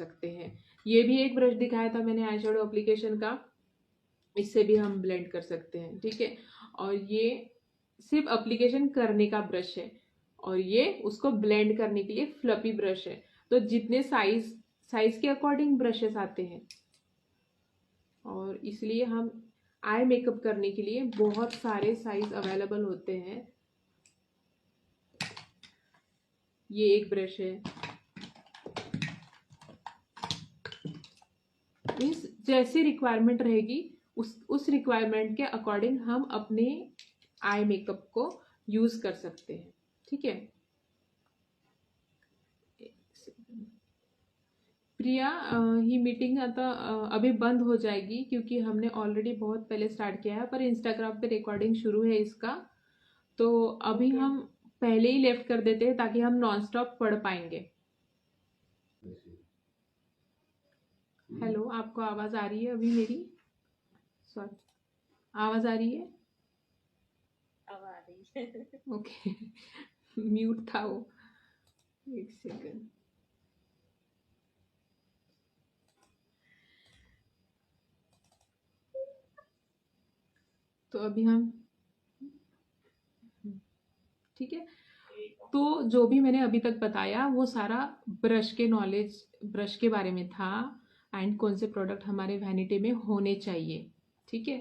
सकते हैं। ये भी एक ब्रश दिखाया था मैंने आई शेडो एप्लीकेशन का, इससे भी हम ब्लेंड कर सकते हैं। ठीक है, और ये सिर्फ एप्लीकेशन करने का ब्रश है और ये उसको ब्लेंड करने के लिए फ्लफी ब्रश है। तो जितने साइज के अकॉर्डिंग ब्रशेस आते हैं और इसलिए हम आई मेकअप करने के लिए बहुत सारे साइज अवेलेबल होते हैं। ये एक ब्रश है, मीन्स जैसी रिक्वायरमेंट रहेगी उस रिक्वायरमेंट के अकॉर्डिंग हम अपने आई मेकअप को यूज कर सकते हैं। ठीक है, प्रिया ही मीटिंग आता अभी बंद हो जाएगी क्योंकि हमने ऑलरेडी बहुत पहले स्टार्ट किया है, पर इंस्टाग्राम पे रिकॉर्डिंग शुरू है इसका, तो अभी हम पहले ही लेफ्ट कर देते हैं ताकि हम नॉन स्टॉप पढ़ पाएंगे। हेलो, आपको आवाज आ रही है अभी मेरी? सॉरी, आवाज आ रही है? अब आ रही है। ओके म्यूट था वो, एक सेकंड। तो अभी हम ठीक है, तो जो भी मैंने अभी तक बताया वो सारा ब्रश के नॉलेज, ब्रश के बारे में था एंड कौन से प्रोडक्ट हमारे वैनिटी में होने चाहिए। ठीक है,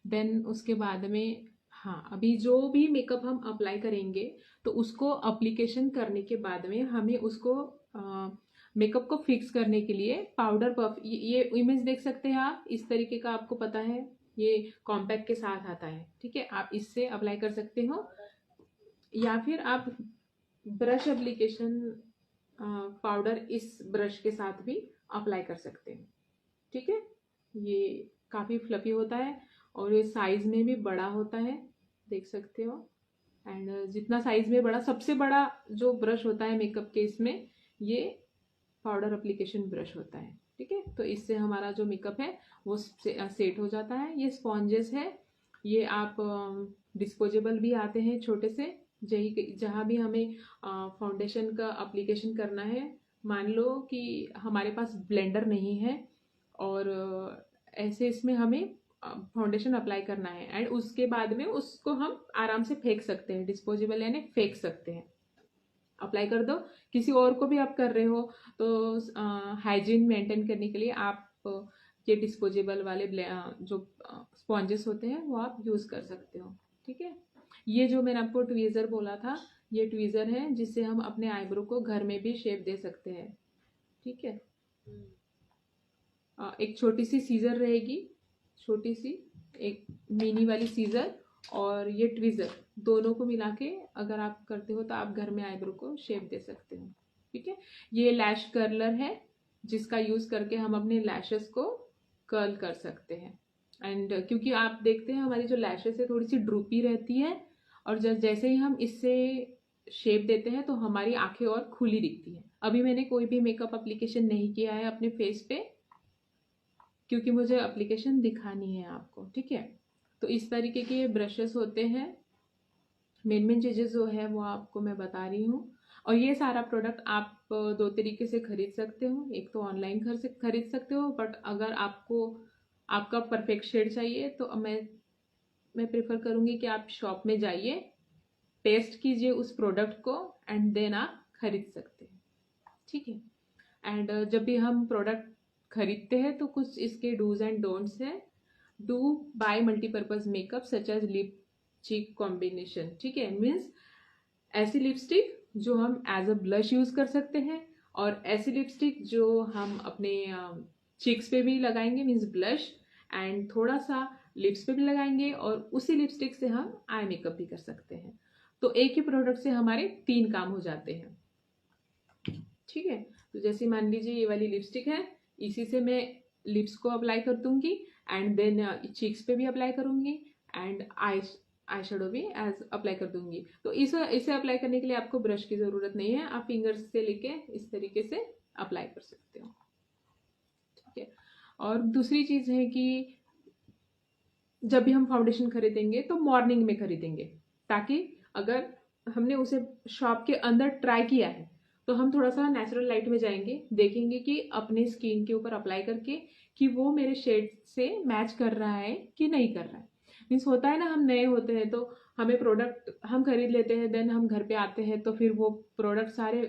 देन उसके बाद में हाँ, अभी जो भी मेकअप हम अप्लाई करेंगे तो उसको अप्लीकेशन करने के बाद में हमें उसको मेकअप को फिक्स करने के लिए पाउडर पफ, ये इमेज देख सकते हैं आप, इस तरीके का आपको पता है, ये कॉम्पैक्ट के साथ आता है। ठीक है, आप इससे अप्लाई कर सकते हो या फिर आप ब्रश एप्लीकेशन पाउडर इस ब्रश के साथ भी अप्लाई कर सकते हैं। ठीक है, ये काफ़ी फ्लफी होता है और ये साइज में भी बड़ा होता है, देख सकते हो। एंड जितना साइज में बड़ा, सबसे बड़ा जो ब्रश होता है मेकअप के, इसमें ये पाउडर एप्लीकेशन ब्रश होता है। ठीक है, तो इससे हमारा जो मेकअप है वो सेट हो जाता है। ये स्पॉन्जेस है, ये आप डिस्पोजेबल भी आते हैं छोटे से, जहाँ भी हमें फाउंडेशन का एप्लीकेशन करना है। मान लो कि हमारे पास ब्लेंडर नहीं है और ऐसे इसमें हमें फाउंडेशन अप्लाई करना है एंड उसके बाद में उसको हम आराम से फेंक सकते हैं, डिस्पोजेबल यानी फेंक सकते हैं। अप्लाई कर दो, किसी और को भी आप कर रहे हो तो हाइजीन मेंटेन करने के लिए आप ये डिस्पोजेबल वाले जो स्पॉन्जेस होते हैं वो आप यूज़ कर सकते हो। ठीक है, ये जो मैंने आपको ट्वीज़र बोला था, ये ट्वीज़र है जिससे हम अपने आईब्रो को घर में भी शेप दे सकते हैं। ठीक है, एक छोटी सी सीजर रहेगी, छोटी सी एक मिनी वाली सीजर और ये ट्वीज़र, दोनों को मिला के अगर आप करते हो तो आप घर में आईब्रो को शेप दे सकते हो। ठीक है, ये लैश कर्लर है जिसका यूज़ करके हम अपने लैशेस को कर्ल कर सकते हैं। एंड क्योंकि आप देखते हैं हमारी जो लैशेस है थोड़ी सी ड्रूपी रहती है और जैसे ही हम इससे शेप देते हैं तो हमारी आंखें और खुली दिखती है। अभी मैंने कोई भी मेकअप एप्लीकेशन नहीं किया है अपने फेस पे क्योंकि मुझे एप्लीकेशन दिखानी है आपको। ठीक है, तो इस तरीके के ये ब्रशेस होते हैं। मेन चीज़ें जो है वो आपको मैं बता रही हूँ और ये सारा प्रोडक्ट आप दो तरीके से खरीद सकते हो। एक तो ऑनलाइन घर से खरीद सकते हो, बट अगर आपको आपका परफेक्ट शेड चाहिए तो मैं प्रेफर करूँगी कि आप शॉप में जाइए, टेस्ट कीजिए उस प्रोडक्ट को एंड देन आप खरीद सकते हैं। ठीक है, एंड जब भी हम प्रोडक्ट खरीदते हैं तो कुछ इसके डूज एंड डोंट्स है। Do buy multipurpose makeup such as lip cheek combination. ठीक है, मीन्स ऐसी लिपस्टिक जो हम एज अ ब्लश यूज कर सकते हैं और ऐसी लिपस्टिक जो हम अपने चीक्स पे भी लगाएंगे मीन्स ब्लश, एंड थोड़ा सा लिप्स पे भी लगाएंगे और उसी लिपस्टिक से हम आई मेकअप भी कर सकते हैं। तो एक ही प्रोडक्ट से हमारे 3 काम हो जाते हैं। ठीक है, तो जैसे मान लीजिए ये वाली लिपस्टिक है, इसी से मैं लिप्स को अप्लाई कर दूंगी एंड देन चीक्स पे भी अप्लाई करूंगी एंड आई शेडो भी एज अप्लाई कर दूंगी। तो इसे अप्लाई करने के लिए आपको ब्रश की ज़रूरत नहीं है, आप फिंगर्स से लेके इस तरीके से अप्लाई कर सकते हो। ठीक है, और दूसरी चीज़ है कि जब भी हम फाउंडेशन खरीदेंगे तो मॉर्निंग में खरीदेंगे ताकि अगर हमने उसे शॉप के अंदर ट्राई किया है तो हम थोड़ा सा नेचुरल लाइट में जाएंगे, देखेंगे कि अपने स्किन के ऊपर अप्लाई करके कि वो मेरे शेड से मैच कर रहा है कि नहीं कर रहा है। मीन्स होता है ना, हम नए होते हैं तो हमें प्रोडक्ट हम खरीद लेते हैं, देन हम घर पे आते हैं तो फिर वो प्रोडक्ट सारे,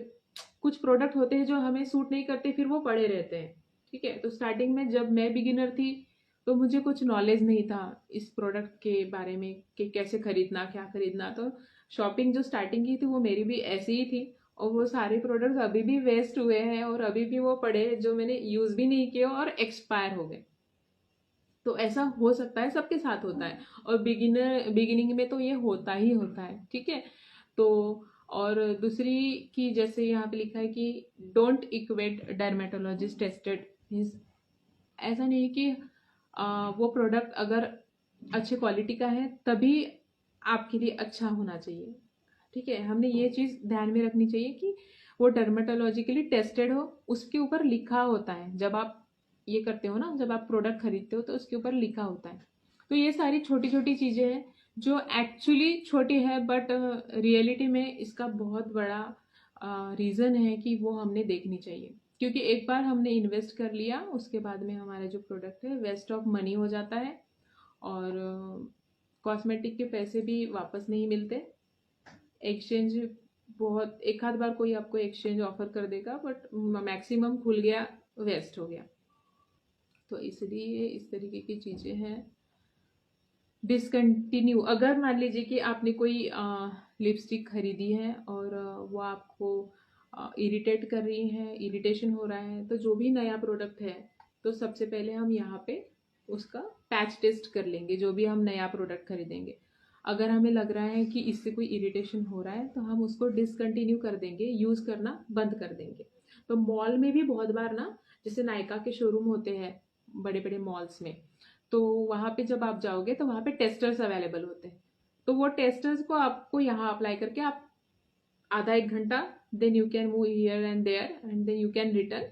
कुछ प्रोडक्ट होते हैं जो हमें सूट नहीं करते, फिर वो पड़े रहते हैं। ठीक है, तो स्टार्टिंग में जब मैं बिगिनर थी तो मुझे कुछ नॉलेज नहीं था इस प्रोडक्ट के बारे में कि कैसे खरीदना, क्या खरीदना। तो शॉपिंग जो स्टार्टिंग की थी वो मेरी भी ऐसी ही थी, और वो सारे प्रोडक्ट्स अभी भी वेस्ट हुए हैं और अभी भी वो पड़े हैं जो मैंने यूज़ भी नहीं किए और एक्सपायर हो गए। तो ऐसा हो सकता है, सबके साथ होता है, और बिगिनिंग में तो ये होता ही होता है। ठीक है, तो और दूसरी की जैसे यहाँ पे लिखा है कि don't equate dermatologist tested, means ऐसा नहीं कि वो प्रोडक्ट अगर अच्छे क्वालिटी का है तभी आपके लिए अच्छा होना चाहिए। ठीक है, हमने ये चीज़ ध्यान में रखनी चाहिए कि वो डर्मेटोलॉजिकली टेस्टेड हो, उसके ऊपर लिखा होता है। जब आप ये करते हो ना, जब आप प्रोडक्ट खरीदते हो तो उसके ऊपर लिखा होता है। तो ये सारी छोटी छोटी चीज़ें हैं जो एक्चुअली छोटी है, बट रियलिटी में इसका बहुत बड़ा रीज़न है कि वो हमने देखनी चाहिए। क्योंकि एक बार हमने इन्वेस्ट कर लिया, उसके बाद में हमारा जो प्रोडक्ट है वेस्ट ऑफ मनी हो जाता है, और कॉस्मेटिक के पैसे भी वापस नहीं मिलते। एक्सचेंज बहुत एक आध बार कोई आपको एक्सचेंज ऑफर कर देगा, बट मैक्सिमम खुल गया, वेस्ट हो गया। तो इसलिए इस तरीके की चीज़ें हैं। डिसकंटिन्यू, अगर मान लीजिए कि आपने कोई लिपस्टिक खरीदी है और वो आपको इरिटेट कर रही है, इरिटेशन हो रहा है, तो जो भी नया प्रोडक्ट है तो सबसे पहले हम यहाँ पे उसका पैच टेस्ट कर लेंगे। जो भी हम नया प्रोडक्ट खरीदेंगे, अगर हमें लग रहा है कि इससे कोई इरिटेशन हो रहा है तो हम उसको डिसकंटिन्यू कर देंगे, यूज़ करना बंद कर देंगे। तो मॉल में भी बहुत बार ना, जैसे नायका के शोरूम होते हैं बड़े बड़े मॉल्स में, तो वहाँ पे जब आप जाओगे तो वहाँ पे टेस्टर्स अवेलेबल होते हैं। तो वो टेस्टर्स को आपको यहाँ अप्लाई करके आप आधा एक घंटा, then you can move here and there and then you can return,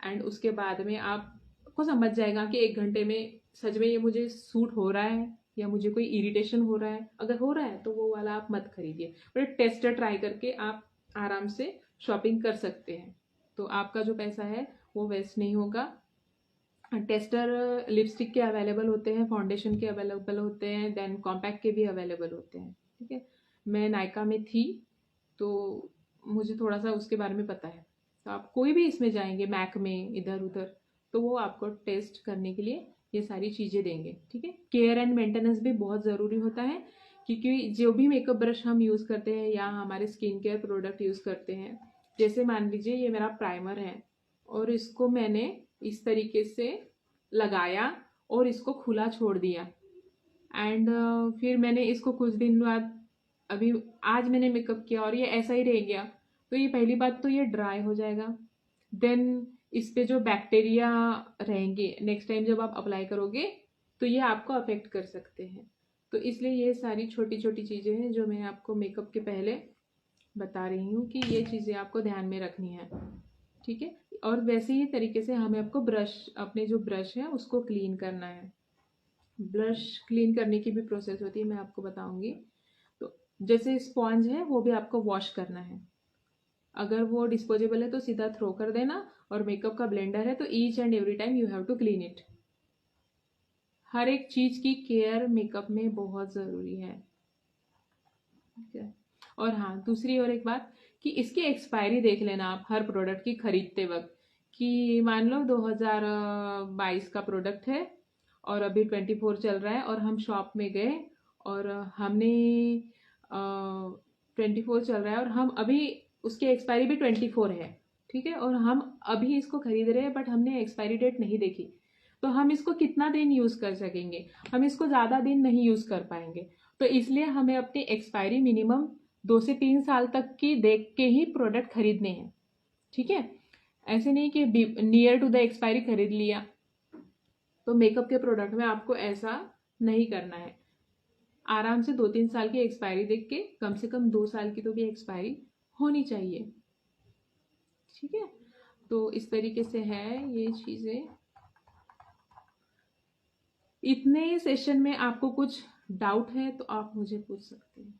and उसके बाद में आपको समझ जाएगा कि एक घंटे में सच में ये मुझे सूट हो रहा है या मुझे कोई इरिटेशन हो रहा है। अगर हो रहा है तो वो वाला आप मत खरीदिए, बट टेस्टर ट्राई करके आप आराम से शॉपिंग कर सकते हैं। तो आपका जो पैसा है वो वेस्ट नहीं होगा। टेस्टर लिपस्टिक के अवेलेबल होते हैं, फाउंडेशन के अवेलेबल होते हैं, देन कॉम्पैक्ट के भी अवेलेबल होते हैं। ठीक है, मैं नायका में थी तो मुझे थोड़ा सा उसके बारे में पता है। तो आप कोई भी इसमें जाएंगे, मैक में, इधर उधर, तो वो आपको टेस्ट करने के लिए ये सारी चीज़ें देंगे। ठीक है, केयर एंड मेंटेनेंस भी बहुत ज़रूरी होता है, क्योंकि जो भी मेकअप ब्रश हम यूज़ करते हैं या हमारे स्किन केयर प्रोडक्ट यूज़ करते हैं, जैसे मान लीजिए ये मेरा प्राइमर है और इसको मैंने इस तरीके से लगाया और इसको खुला छोड़ दिया, एंड फिर मैंने इसको कुछ दिन बाद, अभी आज मैंने मेकअप किया और ये ऐसा ही रह गया, तो ये पहली बात तो ये ड्राई हो जाएगा। देन इस पे जो बैक्टीरिया रहेंगे नेक्स्ट टाइम जब आप अप्लाई करोगे तो ये आपको अफेक्ट कर सकते हैं। तो इसलिए ये सारी छोटी छोटी चीज़ें हैं जो मैं आपको मेकअप के पहले बता रही हूँ कि ये चीज़ें आपको ध्यान में रखनी है। ठीक है, और वैसे ही तरीके से हमें आपको ब्रश, अपने जो ब्रश है उसको क्लीन करना है। ब्रश क्लीन करने की भी प्रोसेस होती है, मैं आपको बताऊंगी। तो जैसे स्पॉन्ज है वो भी आपको वॉश करना है। अगर वो डिस्पोजेबल है तो सीधा थ्रो कर देना, और मेकअप का ब्लेंडर है तो each and every time you have to clean it. हर एक चीज़ की केयर मेकअप में बहुत ज़रूरी है। ठीक है, और हाँ, दूसरी और एक बात कि इसकी एक्सपायरी देख लेना आप हर प्रोडक्ट की खरीदते वक्त, कि मान लो 2022 का प्रोडक्ट है और अभी 24 चल रहा है, और हम शॉप में गए और हमने 24 चल रहा है और हम अभी, उसकी एक्सपायरी भी 24 है। ठीक है, और हम अभी इसको खरीद रहे हैं बट हमने एक्सपायरी डेट नहीं देखी, तो हम इसको कितना दिन यूज़ कर सकेंगे? हम इसको ज़्यादा दिन नहीं यूज़ कर पाएंगे। तो इसलिए हमें अपनी एक्सपायरी मिनिमम 2 से 3 साल तक की देख के ही प्रोडक्ट खरीदने हैं। ठीक है, ऐसे नहीं कि नियर टू द एक्सपायरी खरीद लिया। तो मेकअप के प्रोडक्ट में आपको ऐसा नहीं करना है। आराम से 2-3 साल की एक्सपायरी देख के, कम से कम 2 साल की तो भी एक्सपायरी होनी चाहिए। ठीक है, तो इस तरीके से है ये चीज़ें। इतने सेशन में आपको कुछ डाउट है तो आप मुझे पूछ सकते हैं।